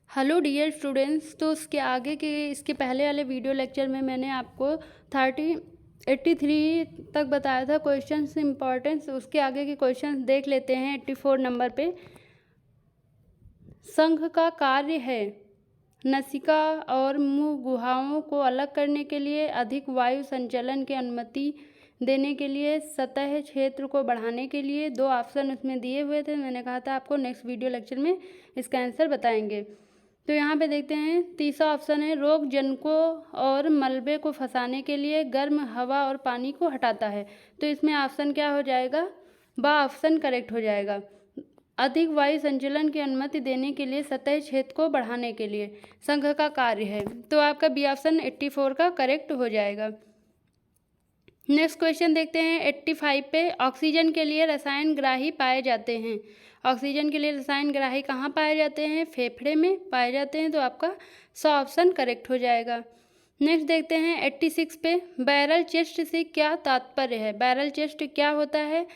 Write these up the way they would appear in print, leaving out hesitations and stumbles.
Hello dear students. तो इसके पहले वाले वीडियो लेक्चर में मैंने आपको 83 तक बताया था क्वेश्चंस इम्पॉर्टेंस। उसके आगे के क्वेश्चंस देख लेते हैं। 84 नंबर पे संघ का कार्य है नसिका और मुंह गुहाओं को अलग करने के लिए, अधिक वायु संचलन की अनुमति देने के लिए, सतह क्षेत्र को बढ़ाने के लिए। दो ऑप्शन उसमें दिए हुए थे। मैंने कहा था आपको नेक्स्ट वीडियो लेक्चर में इसका आंसर बताएंगे। तो यहाँ पे देखते हैं तीसरा ऑप्शन है रोग जनकों और मलबे को फंसाने के लिए, गर्म हवा और पानी को हटाता है। तो इसमें ऑप्शन क्या हो जाएगा? बा ऑप्शन करेक्ट हो जाएगा। अधिक वायु संचलन की अनुमति देने के लिए, सतह क्षेत्र को बढ़ाने के लिए संघ का कार्य है। तो आपका बी ऑप्शन 84 का करेक्ट हो जाएगा। नेक्स्ट क्वेश्चन देखते हैं 85 पे। ऑक्सीजन के लिए रसायन ग्राही पाए जाते हैं। ऑक्सीजन के लिए रसायन ग्राही कहाँ पाए जाते हैं? फेफड़े में पाए जाते हैं। तो आपका 100 ऑप्शन करेक्ट हो जाएगा। नेक्स्ट देखते हैं 86 पे। बैरल चेस्ट से क्या तात्पर्य है? बैरल चेस्ट क्या होता है,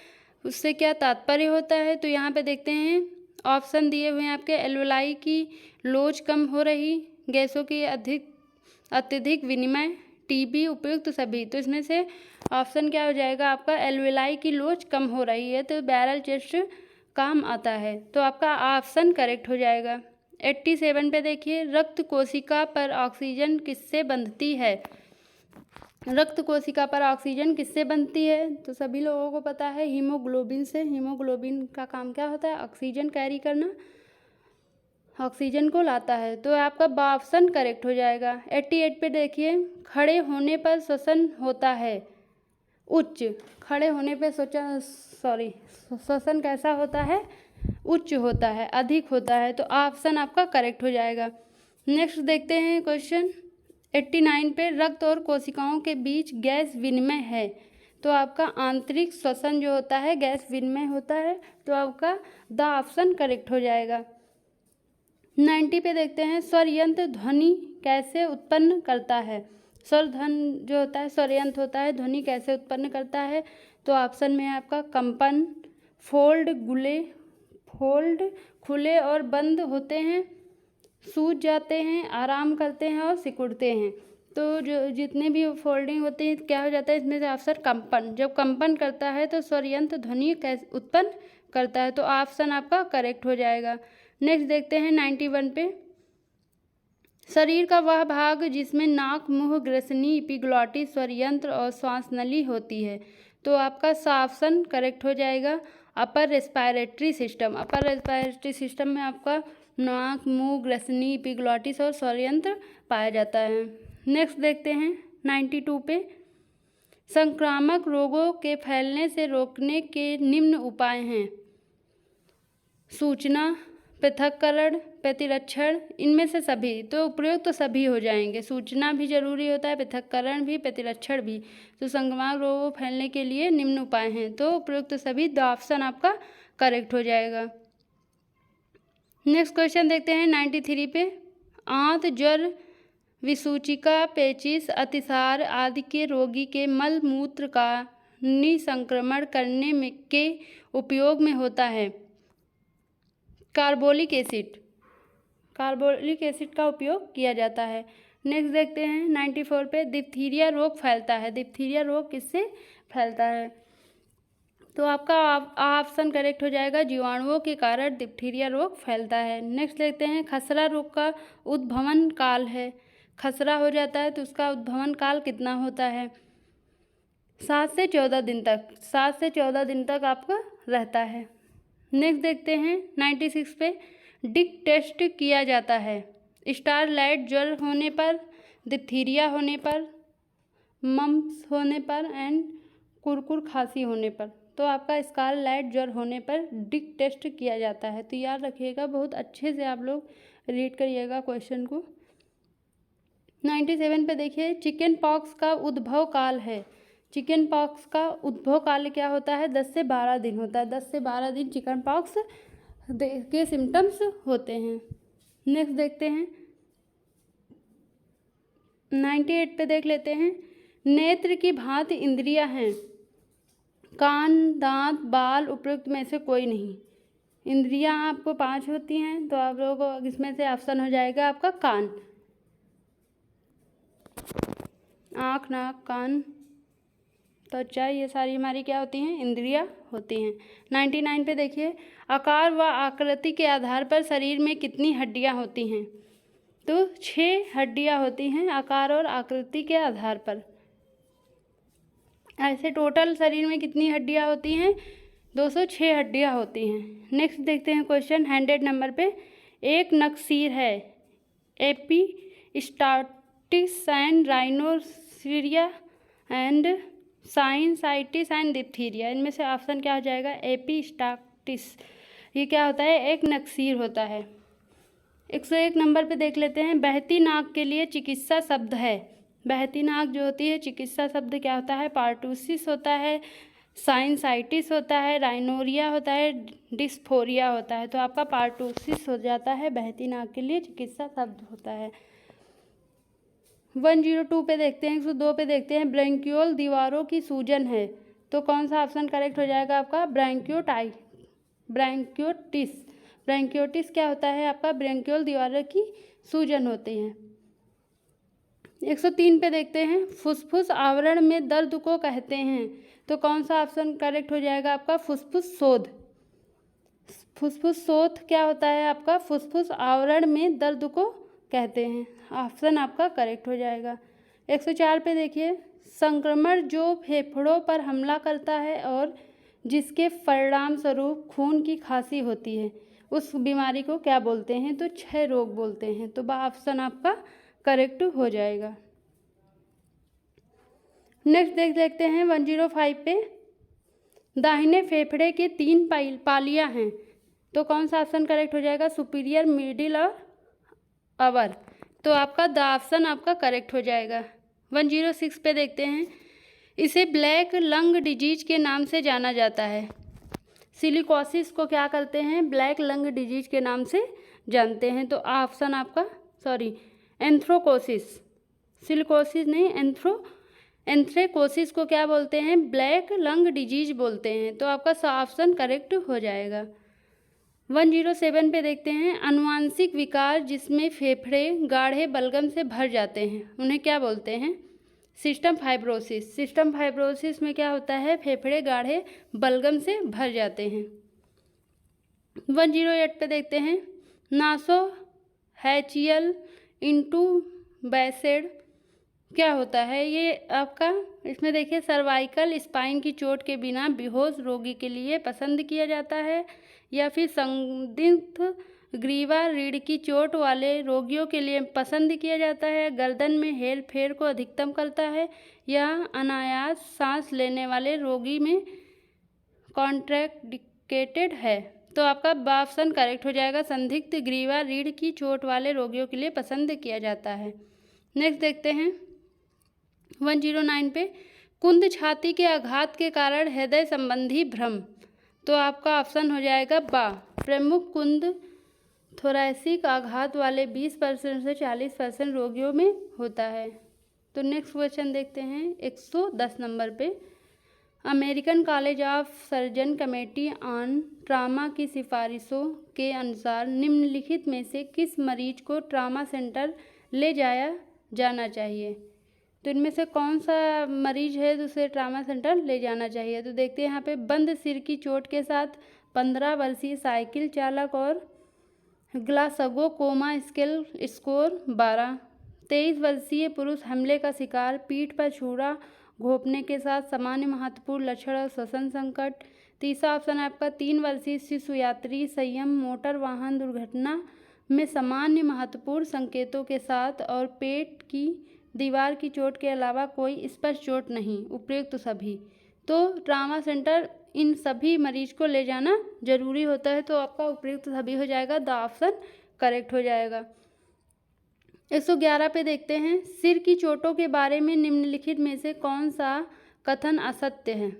उससे क्या तात्पर्य होता है? तो यहाँ पे देखते हैं ऑप्शन दिए हुए हैं आपके। एल्वेलाई की लोच कम हो रही, गैसों की अत्यधिक विनिमय, टीबी, उपयुक्त सभी। तो इसमें से ऑप्शन क्या हो जाएगा आपका? एल्वेलाई की लोच कम हो रही है, तो बैरल चेस्ट काम आता है। तो आपका ऑप्शन करेक्ट हो जाएगा। 87 पे देखिए रक्त कोशिका पर ऑक्सीजन किससे बंधती है? रक्त कोशिका पर ऑक्सीजन किससे बनती है? तो सभी लोगों को पता है हीमोग्लोबिन से। हीमोग्लोबिन का काम क्या होता है? ऑक्सीजन कैरी करना, ऑक्सीजन को लाता है। तो आपका बा ऑप्शन करेक्ट हो जाएगा। 88 पे देखिए खड़े होने पर श्वसन होता है उच्च। खड़े होने पे श्वसन कैसा होता है? उच्च होता है, अधिक होता है। तो ऑप्शन आपका करेक्ट हो जाएगा। नेक्स्ट देखते हैं क्वेश्चन 89 पे। रक्त और कोशिकाओं के बीच गैस विनिमय है। तो आपका आंतरिक श्वसन जो होता है गैस विनिमय होता है। तो आपका द ऑप्शन करेक्ट हो जाएगा। 90 पे देखते हैं स्वर यंत्र ध्वनि कैसे उत्पन्न करता है। स्वर धन जो होता है स्वर यंत्र होता है, ध्वनि कैसे उत्पन्न करता है? तो ऑप्शन में है आपका कंपन, फोल्ड खुले और बंद होते हैं, सूज जाते हैं, आराम करते हैं और सिकुड़ते हैं। तो जो जितने भी फोल्डिंग होती है क्या हो जाता है इसमें से ऑप्शन कंपन। जब कंपन करता है तो स्वर यंत्र ध्वनि कैसे उत्पन्न करता है। तो ऑप्शन आपका करेक्ट हो जाएगा। नेक्स्ट देखते हैं 91 पे। शरीर का वह भाग जिसमें नाक, मुंह, ग्रसनी, एपिग्लॉटिस, स्वर यंत्र और श्वास नली होती है। तो आपका ऑप्शन करेक्ट हो जाएगा upper respiratory system. Upper respiratory system में आपका नाक, मुंह, ग्रसनी, एपिग्लॉटिस और स्वर यंत्र पाया जाता है। नेक्स्ट देखते हैं 92 पे। संक्रामक रोगों के फैलने से रोकने के निम्न उपाय हैं। सूचना, पृथक्करण, प्रतिरक्षण, इनमें से सभी। तो उपयुक्त तो सभी हो जाएंगे। सूचना भी जरूरी होता है, पृथक्करण भी, प्रतिरक्षण भी। तो संक्रामक रोगों फैलने के लिए निम्न उपाय हैं। तो उपयुक्त सभी द ऑप्शन आपका करेक्ट हो जाएगा। नेक्स्ट क्वेश्चन देखते हैं 93 पे। आंत, ज्वर, विसूचिका, पेचिश, अतिसार आदि के रोगी के मल मूत्र का निसंक्रमण करने में के उपयोग में होता है कार्बोलिक एसिड। कार्बोलिक एसिड का उपयोग किया जाता है। नेक्स्ट देखते हैं 94 पे। डिप्थीरिया रोग फैलता है। डिप्थीरिया रोग किससे फैलता है? तो आपका ऑप्शन करेक्ट हो जाएगा जीवाणुओं के कारण डिप्थीरिया रोग फैलता है। नेक्स्ट देखते हैं खसरा रोग का उद्भवन काल है। खसरा हो जाता है तो उसका उद्भवन काल कितना होता है? 7 से 14 दिन तक। 7 से 14 दिन तक आपका रहता है। नेक्स्ट देखते हैं 96 पे। डिक टेस्ट किया जाता है स्टारलाइट ज्वर होने पर, डिप्थीरिया होने पर, मम्प्स होने पर एंड कुरकुर खांसी होने पर। तो आपका स्कारलाइट ज्वर होने पर डिक टेस्ट किया जाता है। तो याद रखिएगा, बहुत अच्छे से आप लोग रीड करिएगा क्वेश्चन को। 97 पे देखिए चिकन पॉक्स का उद्भव काल है। चिकन पॉक्स का उद्भव काल क्या होता है? 10 से 12 दिन होता है। 10 से 12 दिन चिकन पॉक्स के सिम्टम्स होते हैं। नेक्स्ट देखते हैं 98 पे देख लेते हैं। नेत्र की भांति इंद्रियां हैं कान, दांत, बाल, उपयुक्त में से कोई नहीं। इंद्रियां आपको 5 होती हैं, तो आप लोगों को इसमें से ऑप्शन हो जाएगा आपका कान। आँख, नाक, कान, त्वचा, ये सारी हमारी क्या होती हैं? इंद्रियां होती हैं। 99 पे देखिए, आकार व आकृति के आधार पर शरीर में कितनी हड्डियां होती हैं? तो 6 हड्डियां होती हैं आकार और आकृति के आधार पर। ऐसे टोटल शरीर में कितनी हड्डियां होती हैं? 206 हड्डियां होती हैं। नेक्स्ट देखते हैं क्वेश्चन 100 नंबर पे। एक नकसीर है, epistaxis and rhinorrhoea and sinusitis and diphtheria. इनमें से ऑप्शन क्या हो जाएगा? एपिस्टाटिस। ये क्या होता है? एक नकसीर होता है। 101 नंबर पे देख लेते हैं। बहती नाक के लिए चिकित्सा शब्द है। बहती नाक जो होती है, चिकित्सा शब्द क्या होता है? पार्टूसिस होता है, साइनसाइटिस होता है, राइनोरिया होता है, डिस्फोरिया होता है। तो आपका पार्टूसिस हो जाता है, बहती नाक के लिए चिकित्सा शब्द होता है। 102 पे देखते हैं, 102 पे देखते हैं। ब्रैंक्यूल दीवारों की सूजन है, तो कौन सा ऑप्शन करेक्ट हो जाएगा आपका? ब्रैंक्योटिस। ब्रैंक्योटिस क्या होता है आपका? ब्रैंक्यूल दीवारों की सूजन होती है। 103 पे देखते हैं। फुसफुस आवरण में दर्द को कहते हैं, तो कौन सा ऑप्शन करेक्ट हो जाएगा आपका? फुसफुस शोथ। फुसफुस शोथ क्या होता है आपका? फुसफुस आवरण में दर्द को कहते हैं। ऑप्शन आपका करेक्ट हो जाएगा। 104 पे देखिए। संक्रमण जो फेफड़ों पर हमला करता है और जिसके परिणाम स्वरूप खून की खांसी होती है, उस बीमारी को क्या बोलते हैं? तो क्षय रोग बोलते हैं। तो ऑप्शन आपका करेक्ट हो जाएगा। नेक्स्ट देख लेते हैं 105 पे। दाहिने फेफड़े के 3 पालियां हैं, तो कौन सा ऑप्शन करेक्ट हो जाएगा? सुपीरियर, मिडिल और अवर। तो आपका द ऑप्शन आपका करेक्ट हो जाएगा। 106 पे देखते हैं। इसे ब्लैक लंग डिजीज के नाम से जाना जाता है। सिलिकोसिस को क्या करते हैं? ब्लैक लंग डिजीज के नाम से जानते हैं। तो ऑप्शन आपका एंथ्रोकोसिस। सिलिकोसिस नहीं, एंथ्रेकोसिस को क्या बोलते हैं? ब्लैक लंग डिजीज बोलते हैं। तो आपका ऑप्शन करेक्ट हो जाएगा। 107 पे देखते हैं। आनुवांशिक विकार जिसमें फेफड़े गाढ़े बलगम से भर जाते हैं, उन्हें क्या बोलते हैं? System fibrosis. सिस्टम फाइब्रोसिस में क्या होता है? फेफड़े गाढ़े बलगम से भर जाते हैं। 108 पे देखते हैं। नासोहैचियल इंटूबेसेड क्या होता है? ये आपका इसमें देखिए, सर्वाइकल स्पाइन की चोट के बिना बेहोश रोगी के लिए पसंद किया जाता है, या फिर संदिग्ध ग्रीवा रीढ़ की चोट वाले रोगियों के लिए पसंद किया जाता है, गर्दन में हेर फेर को अधिकतम करता है, या अनायास सांस लेने वाले रोगी में कॉन्ट्रैक्टिकेटेड है। तो आपका ऑप्शन करेक्ट हो जाएगा। संदिग्ध ग्रीवा रीढ़ की चोट वाले रोगियों के लिए पसंद किया जाता है। नेक्स्ट देखते हैं 109 पे। कुंद छाती के आघात के कारण हृदय संबंधी भ्रम, तो आपका ऑप्शन हो जाएगा बा। प्रमुख कुंद थोरैसिक आघात वाले 20% से 40% रोगियों में होता है। तो नेक्स्ट क्वेश्चन देखते हैं 110 नंबर पे। American college of surgeon committee on trauma की सिफारिशों के अनुसार निम्नलिखित में से किस मरीज को ट्रामा सेंटर ले जाया जाना चाहिए? तो इनमें से कौन सा मरीज है तो उसे ट्रामा सेंटर ले जाना चाहिए? तो देखते हैं यहाँ पे। बंद सिर की चोट के साथ 15 वर्षीय साइकिल चालक और ग्लासगो कोमा स्केल स्कोर 12। 23 वर्षीय पुरुष हमले का शिकार, पीठ पर छुरा घोंपने के साथ सामान्य महत्वपूर्ण लक्षण और श्वसन संकट। तीसरा ऑप्शन है आपका 3 वर्षीय शिशु यात्री, संयम, मोटर वाहन दुर्घटना में सामान्य महत्वपूर्ण संकेतों के साथ और पेट की दीवार की चोट के अलावा कोई स्पष्ट चोट नहीं, उपयुक्त सभी। तो ट्रामा सेंटर इन सभी मरीज को ले जाना जरूरी होता है। तो आपका उपयुक्त सभी हो जाएगा, द ऑप्शन करेक्ट हो जाएगा। 111 पे देखते हैं। सिर की चोटों के बारे में निम्नलिखित में से कौन सा कथन असत्य है?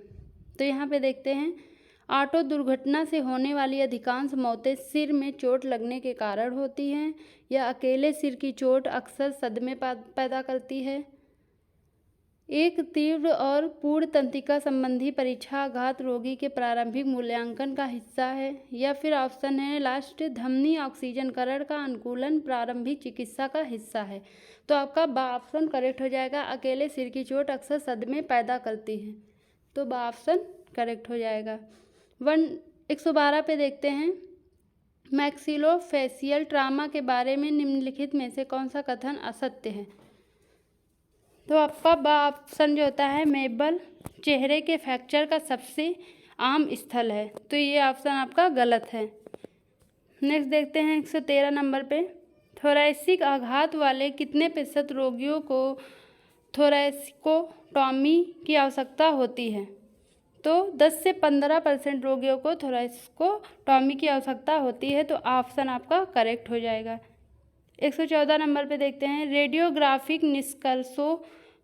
तो यहाँ पे देखते हैं। ऑटो दुर्घटना से होने वाली अधिकांश मौतें सिर में चोट लगने के कारण होती हैं, या अकेले सिर की चोट अक्सर सदमे पैदा करती है। एक तीव्र और पूर्ण तंत्रिका संबंधी परीक्षा आघात रोगी के प्रारंभिक मूल्यांकन का हिस्सा है। या फिर ऑप्शन है लास्ट, धमनी ऑक्सीजनकरण का अनुकूलन प्रारंभिक चिकित्सा का हिस्सा है। तो आपका बा ऑप्शन करेक्ट हो जाएगा। अकेले सिर की चोट अक्सर सदमे पैदा करती है, तो बा ऑप्शन करेक्ट हो जाएगा। 112 पे देखते हैं, मैक्सिलोफेशियल ट्रामा के बारे में निम्नलिखित में से कौन सा कथन असत्य है। तो आपका बा ऑप्शन जो होता है, मेबल चेहरे के फ्रैक्चर का सबसे आम स्थल है, तो ये ऑप्शन आपका गलत है। नेक्स्ट देखते हैं 113 नंबर पे, थोरैसिक आघात वाले कितने प्रतिशत रोगियों को थोरैसिकोटॉमी की आवश्यकता होती है। तो 10 से 15% रोगियों को थोरैसिकोटॉमी की आवश्यकता होती है, तो ऑप्शन आपका करेक्ट हो जाएगा। 114 नंबर पे देखते हैं, रेडियोग्राफिक निष्कर्षों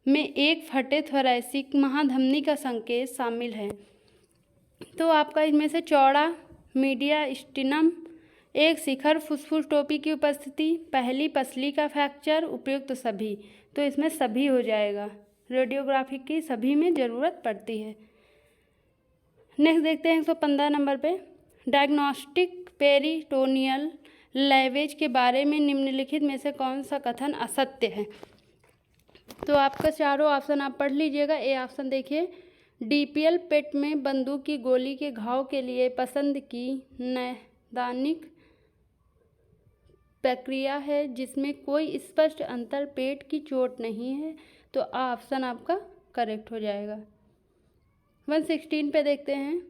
में एक फटे थोरैसिक महाधमनी का संकेत शामिल है। तो आपका इनमें से चौड़ा मीडियास्टिनम, एक शिखर फुसफुस टोपी की उपस्थिति, पहली पसली का फ्रैक्चर, उपयुक्त सभी। तो इसमें सभी हो जाएगा, रेडियोग्राफिक की सभी में ज़रूरत पड़ती है। नेक्स्ट देखते हैं 115 नंबर पे, डायग्नोस्टिक पेरिटोनियल लैवेज के बारे में निम्नलिखित में से कौन सा कथन असत्य है। तो आपका चारों ऑप्शन आप पढ़ लीजिएगा। ए ऑप्शन देखिए, डीपीएल पेट में बंदूक की गोली के घाव के लिए पसंद की नैदानिक प्रक्रिया है जिसमें कोई स्पष्ट अंतर पेट की चोट नहीं है, तो ऑप्शन आपका करेक्ट हो जाएगा। 116 पे देखते हैं,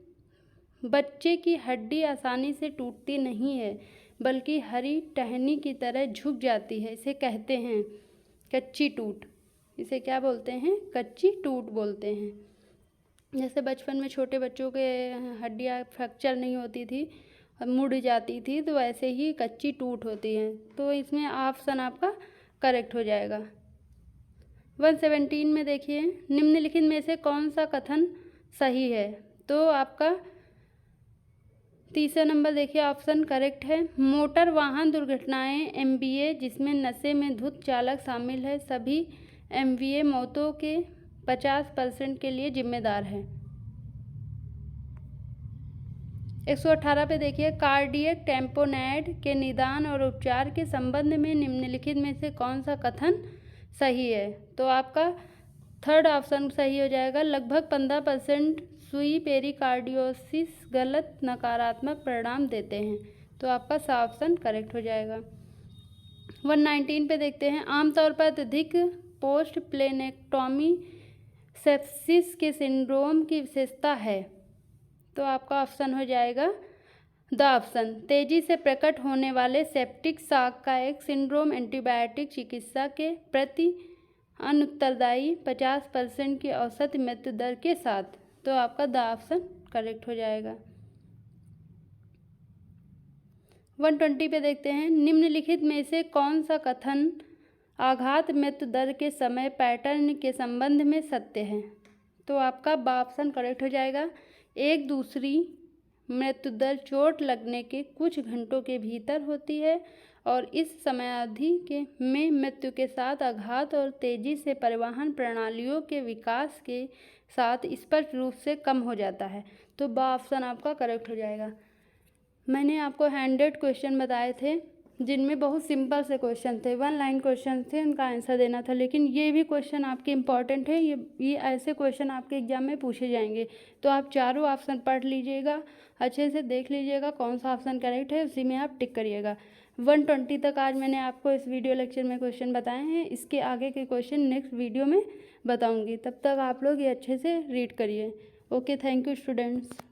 बच्चे की हड्डी आसानी से टूटती नहीं है बल्कि हरी टहनी की तरह झुक जाती है, इसे कहते हैं कच्ची टूट। इसे क्या बोलते हैं, कच्ची टूट बोलते हैं। जैसे बचपन में छोटे बच्चों के हड्डियाँ फ्रैक्चर नहीं होती थी, मुड़ जाती थी, तो वैसे ही कच्ची टूट होती है, तो इसमें ऑप्शन आपका करेक्ट हो जाएगा। 117 में देखिए, निम्नलिखित में से कौन सा कथन सही है। तो आपका तीसरा नंबर देखिए, ऑप्शन करेक्ट है, मोटर वाहन दुर्घटनाएं एमवीए जिसमें नशे में धुत चालक शामिल है सभी एमवीए मौतों के 50% के लिए जिम्मेदार है। 118 पे देखिए, कार्डियक टेम्पोनेड के निदान और उपचार के संबंध में निम्नलिखित में से कौन सा कथन सही है। तो आपका थर्ड ऑप्शन सही हो जाएगा, लगभग 15% सुई पेरिकार्डियोसिस गलत नकारात्मक परिणाम देते हैं, तो आपका सा ऑप्शन करेक्ट हो जाएगा। 119 पे देखते हैं, आमतौर पर अत्यधिक पोस्ट प्लेनेक्टोमी सेप्सिस के सिंड्रोम की विशेषता है, तो आपका ऑप्शन हो जाएगा द ऑप्शन, तेजी से प्रकट होने वाले सेप्टिक शॉक का एक सिंड्रोम एंटीबायोटिक चिकित्सा के प्रति अनुत्तरदायी 50% की औसत मृत्यु दर के साथ, तो आपका द ऑप्शन करेक्ट हो जाएगा। 120 पे देखते हैं, निम्नलिखित में से कौन सा कथन आघात मृत्यु दर के समय पैटर्न के संबंध में सत्य है। तो आपका ब ऑप्शन करेक्ट हो जाएगा। एक दूसरी मृत्यु दर चोट लगने के कुछ घंटों के भीतर होती है और इस समयावधि में मृत्यु के साथ आघात और तेजी से परिवहन प्रणालियों के विकास के साथ स्पष्ट रूप से कम हो जाता है, तो ब ऑप्शन आपका करेक्ट हो जाएगा। मैंने आपको 100 क्वेश्चन बताए थे जिनमें बहुत सिंपल से क्वेश्चन थे, 1 लाइन क्वेश्चन थे, उनका आंसर देना था, लेकिन ये भी क्वेश्चन आपके इम्पॉर्टेंट है। ये ऐसे क्वेश्चन आपके एग्जाम में पूछे जाएंगे, तो आप चारों ऑप्शन पढ़ लीजिएगा, अच्छे से देख लीजिएगा कौन सा ऑप्शन करेक्ट है, उसी में आप टिक करिएगा। 120 तक आज मैंने आपको इस वीडियो लेक्चर में क्वेश्चन बताए हैं, इसके आगे के क्वेश्चन नेक्स्ट वीडियो में बताऊँगी। तब तक आप लोग ये अच्छे से रीड करिए। Okay, thank you students.